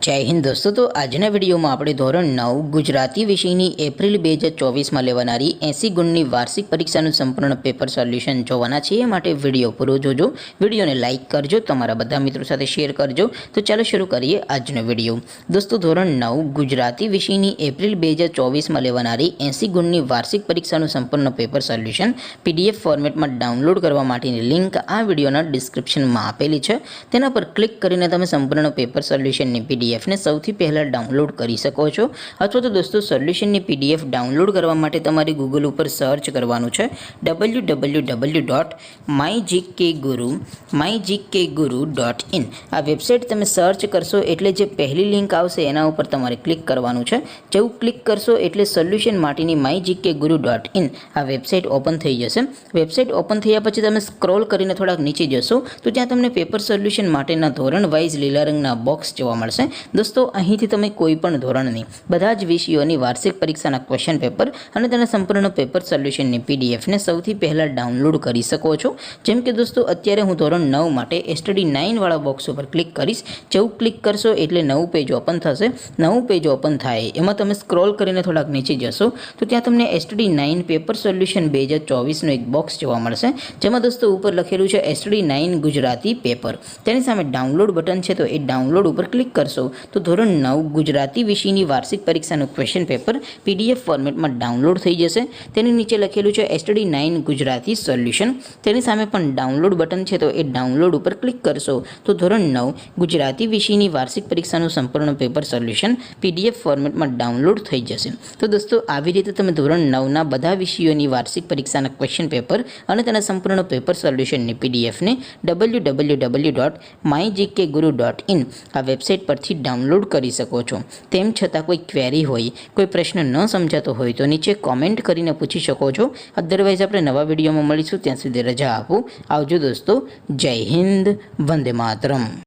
जय हिंद दोस्तों। तो आजना विडियो में આપણે ધોરણ 9 ગુજરાતી વિષયની એપ્રિલ 2024 માં લેવાનારી 80 ગુણની વાર્ષિક પરીક્ષાનું સંપૂર્ણ પેપર સોલ્યુશન જોવાના છીએ। માટે વિડિયો પૂરો જોજો, વિડિયોને લાઈક કરજો, તમારા બધા મિત્રો સાથે શેર કરજો। તો ચાલો શરૂ કરીએ આજનો વિડિયો। દોસ્તો ધોરણ 9 ગુજરાતી વિષયની એપ્રિલ 2024 માં લેવાનારી 80 ગુણની વાર્ષિક પરીક્ષાનું સંપૂર્ણ પેપર સોલ્યુશન પીડીએફ ફોર્મેટમાં ડાઉનલોડ કરવા માટેની લિંક આ વિડિયોના ડિસ્ક્રિપ્શનમાં આપેલી છે। તેના પર ક્લિક કરીને તમે સંપૂર્ણ પેપર સોલ્યુશનની પીડીએફ ने સૌથી પહેલા ડાઉનલોડ કરી શકો છો। અથવા તો દોસ્તો સોલ્યુશનની પીડીએફ ડાઉનલોડ કરવા માટે તમારે ગૂગલ ઉપર સર્ચ કરવાનું છે www.mygkguru.in। આ વેબસાઇટ તમે સર્ચ કરશો એટલે જે પહેલી લિંક આવશે એના ઉપર તમારે ક્લિક કરવાનું છે। જેવું ક્લિક કરશો એટલે સોલ્યુશન માટેની mygkguru.in આ વેબસાઇટ ઓપન થઈ જશે। વેબસાઇટ ઓપન થયા પછી તમે સ્ક્રોલ કરીને થોડાક નીચે જશો તો ત્યાં તમને પેપર સોલ્યુશન માટેના ધોરણ વાઇઝ લીલા રંગના બોક્સ જોવા મળશે। दोस्तों અહીંથી તમે કોઈ પણ ધોરણની બધા જ વિષયોની વાર્ષિક પરીક્ષાના ક્વેશ્ચન પેપર અને તેના સંપૂર્ણ પેપર સોલ્યુશનની પીડીએફ ને સૌથી પહેલા ડાઉનલોડ કરી શકો છો। જેમ કે દોસ્તો અત્યારે હું ધોરણ 9 માટે સ્ટડી 9 વાળા બોક્સ ઉપર ક્લિક કરીશ। જેવું ક્લિક કરશો એટલે નવું પેજ ઓપન થશે। નવું પેજ ઓપન થાય એમાં તમે સ્ક્રોલ કરીને થોડાક નીચે જશો તો ત્યાં તમને સ્ટડી 9 પેપર સોલ્યુશન 2024 નો એક બોક્સ જોવા મળશે। જેમાં દોસ્તો ઉપર લખેલું છે સ્ટડી 9 ગુજરાતી પેપર। તેની સામે ડાઉનલોડ બટન છે તો એ ડાઉનલોડ ઉપર ક્લિક કરશો तो ધોરણ 9 ગુજરાતી વિષયની વાર્ષિક પરીક્ષાનું ક્વેશ્ચન પેપર પીડીએફ ફોર્મેટમાં ડાઉનલોડ થઈ જશે। તેની નીચે લખેલું છે સ્ટડી 9 ગુજરાતી સોલ્યુશન। તેની સામે પણ ડાઉનલોડ બટન છે તો એ ડાઉનલોડ ઉપર ક્લિક કરશો તો ધોરણ 9 ગુજરાતી વિષયની વાર્ષિક પરીક્ષાનું સંપૂર્ણ પેપર સોલ્યુશન પીડીએફ ફોર્મેટમાં ડાઉનલોડ થઈ જશે। તો દોસ્તો આવી રીતે તમે ધોરણ 9ના બધા વિષયોની વાર્ષિક પરીક્ષાના ક્વેશ્ચન પેપર અને તેના સંપૂર્ણ પેપર સોલ્યુશનની પીડીએફને www.mygkguru.in આ વેબસાઇટ પરથી डाउनलोड કરી શકો છો। તેમ છતાં કોઈ ક્વેરી હોય, કોઈ પ્રશ્ન ન સમજાતો હોય તો નીચે કોમેન્ટ કરીને પૂછી શકો છો। અધરવાઇઝ આપણે નવા વિડીયોમાં મળીશું, ત્યાં સુધી રજા આપો। આવજો દોસ્તો। જય હિન્દ, વંદે માતરમ।